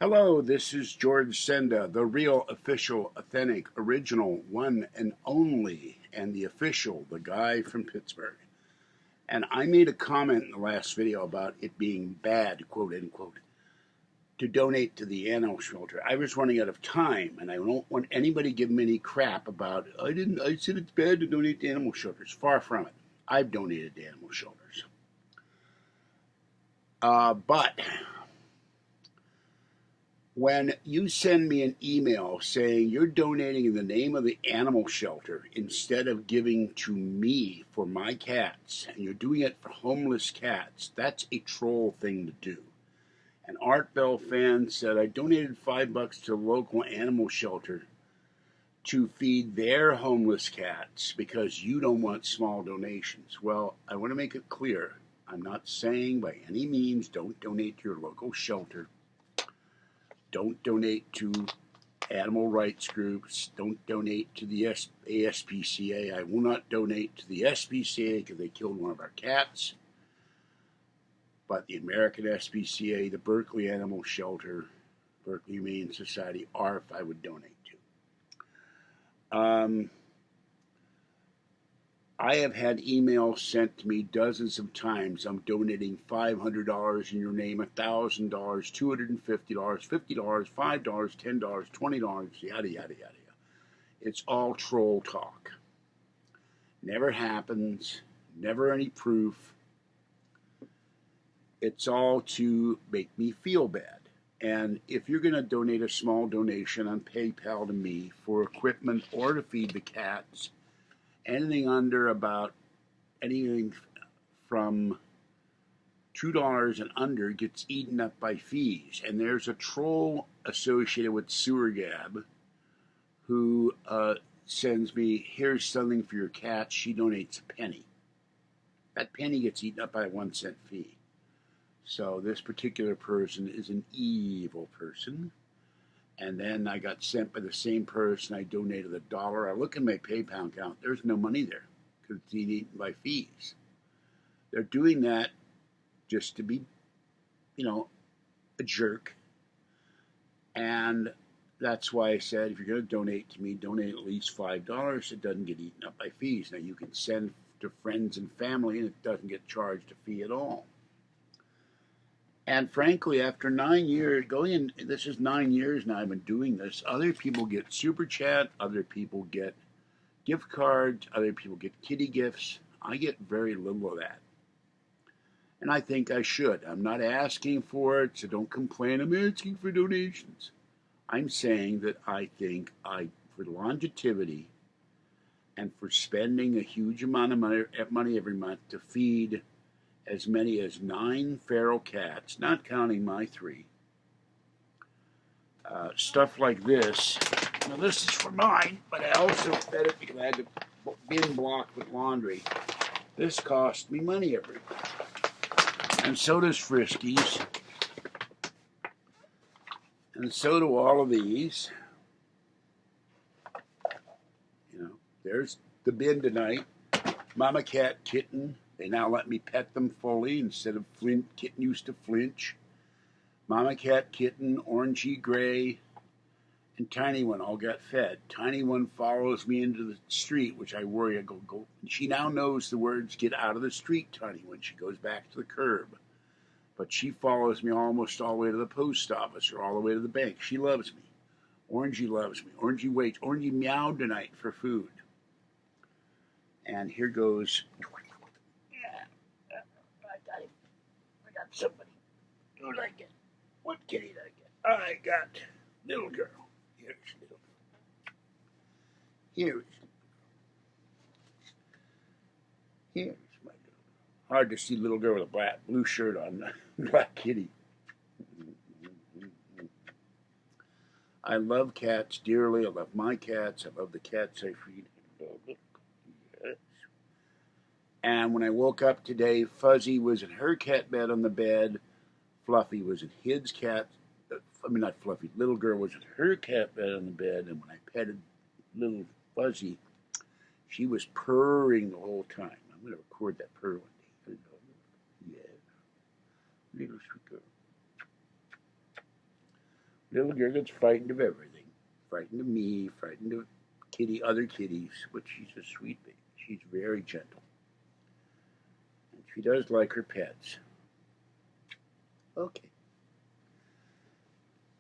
Hello, this is George Senda, the real, official, authentic, original, one and only, and the official, the guy from Pittsburgh. And I made a comment in the last video about it being bad, quote unquote, to donate to the animal shelter. I was running out of time, and I don't want anybody giving me any crap about, I said it's bad to donate to animal shelters. Far from it. I've donated to animal shelters. But when you send me an email saying you're donating in the name of the animal shelter instead of giving to me for my cats, and you're doing it for homeless cats, that's a troll thing to do. An Art Bell fan said, I donated $5 to a local animal shelter to feed their homeless cats because you don't want small donations. Well, I want to make it clear. I'm not saying by any means don't donate to your local shelter. Don't donate to animal rights groups. Don't donate to the ASPCA. I will not donate to the SPCA because they killed one of our cats. But the American SPCA, the Berkeley Animal Shelter, Berkeley Humane Society, ARF, I would donate to. I have had emails sent to me dozens of times. I'm donating $500 in your name, $1,000, $250, $50, $5, $10, $20, yada, yada, yada, yada. It's all troll talk. Never happens, never any proof. It's all to make me feel bad. And if you're going to donate a small donation on PayPal to me for equipment or to feed the cats, anything under about anything from $2 and under gets eaten up by fees. And there's a troll associated with Sewer Gab who sends me, here's something for your cat. She donates a penny. That penny gets eaten up by a 1-cent fee. So this particular person is an evil person. And then I got sent by the same person. I donated $1. I look at my PayPal account. There's no money there because it's eaten by fees. They're doing that just to be, a jerk. And that's why I said, if you're going to donate to me, donate at least $5. It doesn't get eaten up by fees. Now, you can send to friends and family, and it doesn't get charged a fee at all. And frankly, after 9 years, this is 9 years now I've been doing this, other people get Super Chat, other people get gift cards, other people get kitty gifts. I get very little of that. And I think I should. I'm not asking for it, so don't complain. I'm asking for donations. I'm saying that I think for longevity and for spending a huge amount of money every month to feed as many as 9 feral cats, not counting my 3. Stuff like this. Now this is for mine, but I also fed it because I had to bin block with laundry. This cost me money every month. And so does Friskies. And so do all of these. There's the bin tonight. Mama cat, kitten. They now let me pet them fully instead of kitten used to flinch. Mama cat, kitten, orangey gray, and tiny one all got fed. Tiny one follows me into the street, which I worry I go. She now knows the words "get out of the street," tiny one. She goes back to the curb. But she follows me almost all the way to the post office or all the way to the bank. She loves me. Orangey loves me. Orangey waits. Orangey meowed tonight for food. And here goes. I got somebody. Who did I get? What kitty did I get? I got little girl. Here's little girl. Here's my little girl. Hard to see little girl with a blue shirt on, black kitty. I love cats dearly. I love my cats. I love the cats I feed. And when I woke up today, Fuzzy was in her cat bed on the bed. Fluffy was in his not Fluffy, little girl was in her cat bed on the bed. And when I petted little Fuzzy, she was purring the whole time. I'm going to record that purr one day. Yeah, little sweet girl. Little girl gets frightened of everything. Frightened of me, frightened of other kitties, but she's a sweet baby. She's very gentle. And she does like her pets. Okay.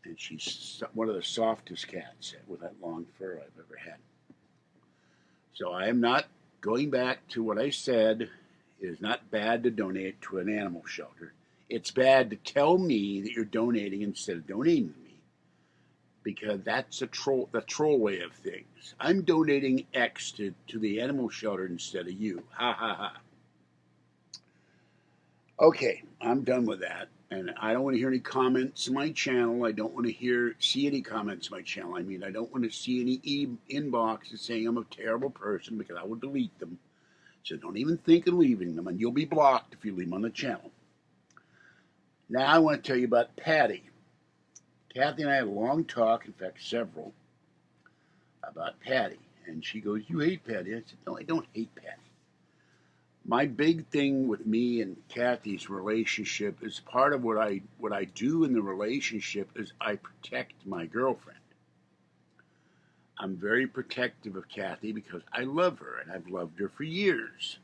And she's one of the softest cats with that long fur I've ever had. So I am not going back to what I said. It is not bad to donate to an animal shelter. It's bad to tell me that you're donating instead of donating to me, because that's the troll way of things. I'm donating X to the animal shelter instead of you. Ha ha ha. Okay, I'm done with that. And I don't want to hear any comments on my channel. I don't want to see any comments on my channel. I mean, I don't want to see any inboxes saying I'm a terrible person, because I will delete them. So don't even think of leaving them, and you'll be blocked if you leave them on the channel. Now I want to tell you about Patty. Kathy and I had a long talk, in fact several, about Patty. And she goes, "You hate Patty." I said, "No, I don't hate Patty. My big thing with me and Kathy's relationship is part of what I do in the relationship is I protect my girlfriend. I'm very protective of Kathy because I love her, and I've loved her for years.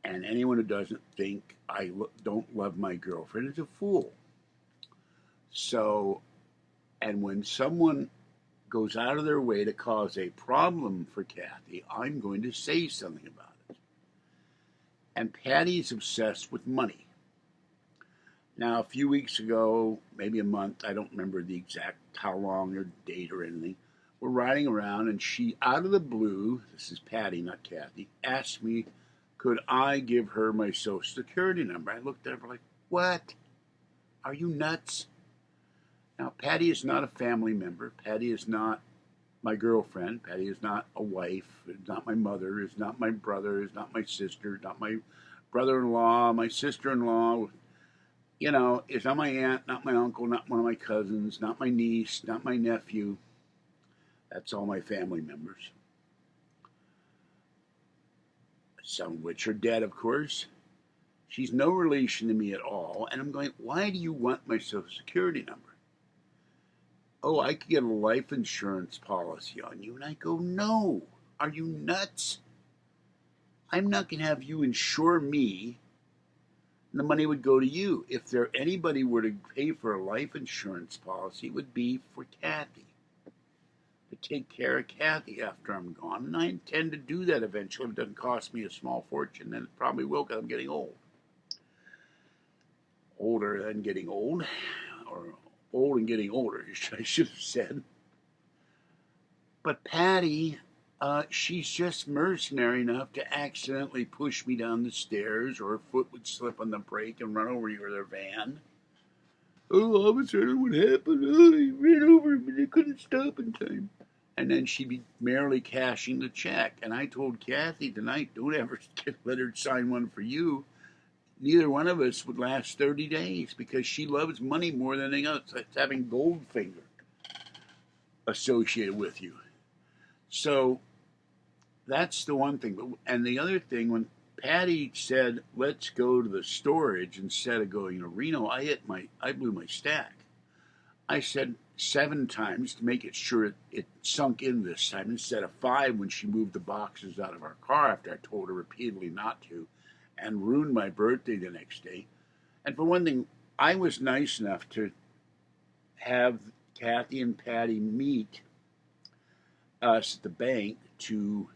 And anyone who doesn't think I don't love my girlfriend is a fool. So, and when someone goes out of their way to cause a problem for Kathy, I'm going to say something about it. And Patty's obsessed with money. Now, a few weeks ago, maybe a month, I don't remember the exact how long or date or anything, we're riding around, and she, out of the blue, this is Patty, not Kathy, asked me, could I give her my Social Security number? I looked at her like, what? Are you nuts? Now, Patty is not a family member. Patty is not my girlfriend. Patty is not a wife. Is not my mother. Is not my brother. Is not my sister. Not my brother-in-law. My sister-in-law. You know, is not my aunt. Not my uncle. Not one of my cousins. Not my niece. Not my nephew. That's all my family members. Some of which are dead, of course. She's no relation to me at all. And I'm going, why do you want my Social Security number? Oh, I could get a life insurance policy on you. And I go, no. Are you nuts? I'm not going to have you insure me. And the money would go to you. If anybody were to pay for a life insurance policy, it would be for Kathy. To take care of Kathy after I'm gone. And I intend to do that eventually. It doesn't cost me a small fortune. And it probably will, because I'm getting old. Older than getting old. Or old and getting older, I should have said. But Patty, she's just mercenary enough to accidentally push me down the stairs, or her foot would slip on the brake and run over their van. Oh, officer, what happened? Oh, he ran over me, they couldn't stop in time. And then she'd be merely cashing the check. And I told Kathy tonight, don't ever let her sign one for you. Neither one of us would last 30 days because she loves money more than anything else. It's having Goldfinger associated with you. So that's the one thing. And the other thing, when Patty said, let's go to the storage instead of going to Reno, I blew my stack. I said 7 times to make it sure it sunk in this time instead of 5 when she moved the boxes out of our car after I told her repeatedly not to, and ruined my birthday the next day. And for one thing, I was nice enough to have Kathy and Patty meet us at the bank to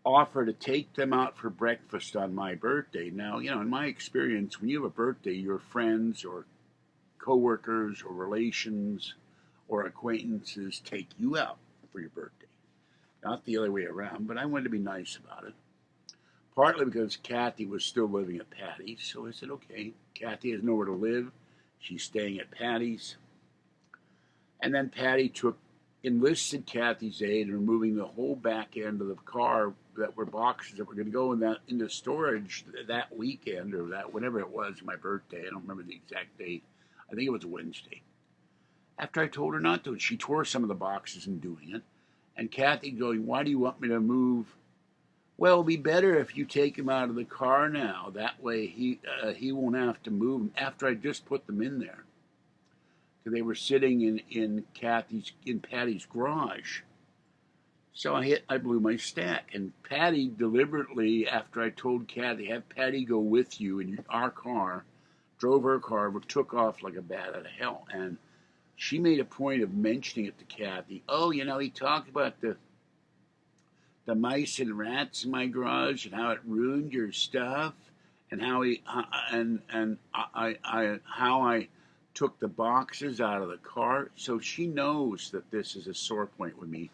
offer to take them out for breakfast on my birthday. Now, you know, in my experience, when you have a birthday, your friends or coworkers or relations or acquaintances take you out for your birthday. Not the other way around, but I wanted to be nice about it. Partly because Kathy was still living at Patty's, so I said, okay, Kathy has nowhere to live. She's staying at Patty's. And then Patty enlisted Kathy's aid in removing the whole back end of the car that were boxes that were going to go into storage that weekend, or that whenever it was, my birthday. I don't remember the exact date. I think it was Wednesday. After I told her not to, she tore some of the boxes in doing it. And Kathy going, why do you want me to move? Well, it'll be better if you take him out of the car now. That way he won't have to move after I just put them in there. They were sitting in Patty's garage. So I blew my stack, and Patty deliberately, after I told Kathy, have Patty go with you in our car, drove her car, but took off like a bat out of hell. And she made a point of mentioning it to Kathy. Oh, he talked about the mice and rats in my garage and how it ruined your stuff, and how how I took the boxes out of the car. So she knows that this is a sore point with me,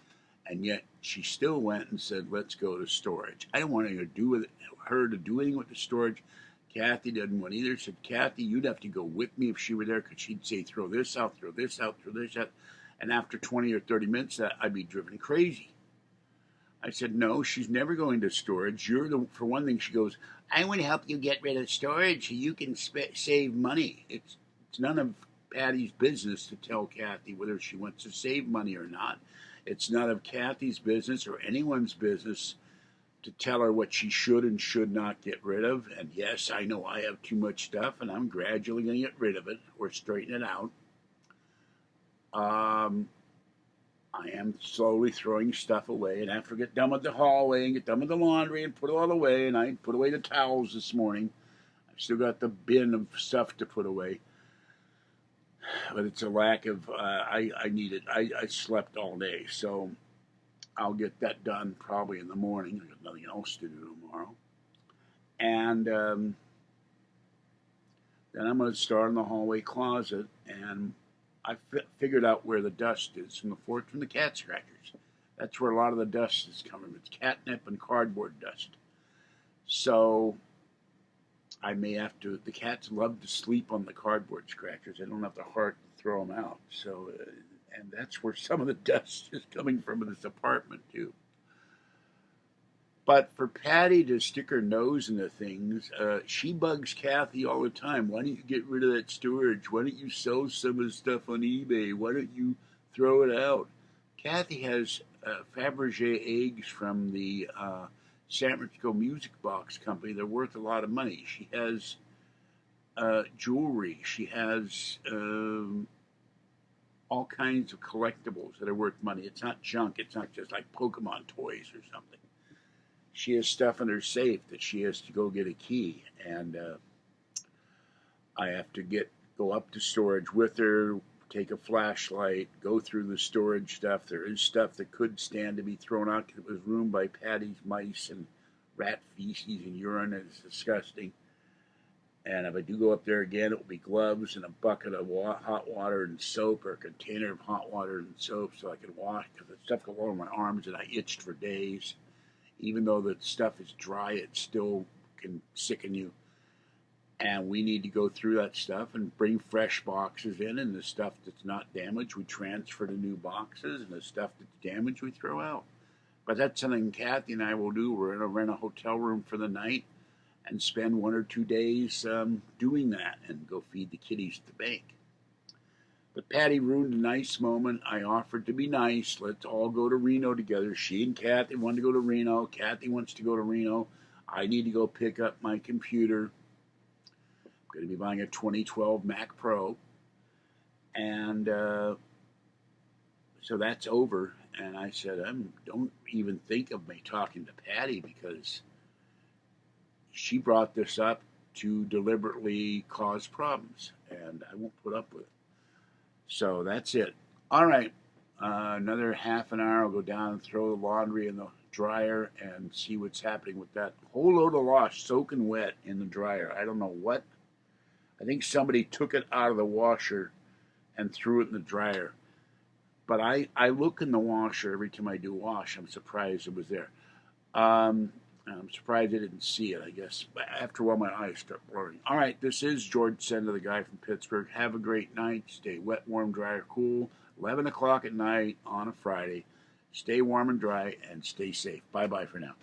and yet she still went and said, "Let's go to storage." I don't want her to do anything with the storage. Kathy didn't want either. Said, "Kathy, you'd have to go with me if she were there, because she'd say, throw this out, throw this out, throw this out." And after 20 or 30 minutes, I'd be driven crazy. I said, "No, she's never going to storage. For one thing," she goes, "I want to help you get rid of storage so you can save money." It's none of Patty's business to tell Kathy whether she wants to save money or not. It's none of Kathy's business or anyone's business to tell her what she should and should not get rid of. And yes, I know I have too much stuff, and I'm gradually going to get rid of it or straighten it out. I am slowly throwing stuff away, and after I get done with the hallway and get done with the laundry and put it all away, and I put away the towels this morning. I've still got the bin of stuff to put away, but it's a lack of, I need it. I slept all day, so I'll get that done probably in the morning. I've got nothing else to do tomorrow. And then I'm going to start in the hallway closet, and I figured out where the dust is from the cat scratchers. That's where a lot of the dust is coming. It's catnip and cardboard dust. So I may have to. The cats love to sleep on the cardboard scratchers. I don't have the heart to throw them out. So, and that's where some of the dust is coming from in this apartment too. But for Patty to stick her nose into things, she bugs Kathy all the time. "Why don't you get rid of that storage? Why don't you sell some of the stuff on eBay? Why don't you throw it out?" Kathy has Fabergé eggs from the San Francisco Music Box Company. They're worth a lot of money. She has jewelry. She has all kinds of collectibles that are worth money. It's not junk. It's not just like Pokemon toys or something. She has stuff in her safe that she has to go get a key, and I have to go up to storage with her, take a flashlight, go through the storage stuff. There is stuff that could stand to be thrown out because it was ruined by Patty's mice and rat feces and urine. It's disgusting. And if I do go up there again, it will be gloves and a bucket of hot water and soap, or a container of hot water and soap, so I can wash, because the stuff got all over my arms and I itched for days. Even though the stuff is dry, it still can sicken you. And we need to go through that stuff and bring fresh boxes in, and the stuff that's not damaged, we transfer to new boxes, and the stuff that's damaged, we throw out. But that's something Kathy and I will do. We're going to rent a hotel room for the night and spend 1 or 2 days doing that, and go feed the kitties at the bank. But Patty ruined a nice moment. I offered to be nice. Let's all go to Reno together. She and Kathy wanted to go to Reno. Kathy wants to go to Reno. I need to go pick up my computer. I'm going to be buying a 2012 Mac Pro. And so that's over. And I said, don't even think of me talking to Patty, because she brought this up to deliberately cause problems, and I won't put up with it. So that's it. All right. Another half an hour, I'll go down and throw the laundry in the dryer and see what's happening with that whole load of wash soaking wet in the dryer. I don't know what. I think somebody took it out of the washer and threw it in the dryer. But I look in the washer every time I do wash. I'm surprised it was there. I'm surprised I didn't see it, I guess. But after a while, my eyes start blurring. All right, this is George Senda, the guy from Pittsburgh. Have a great night. Stay wet, warm, dry, or cool. 11 o'clock at night on a Friday. Stay warm and dry, and stay safe. Bye-bye for now.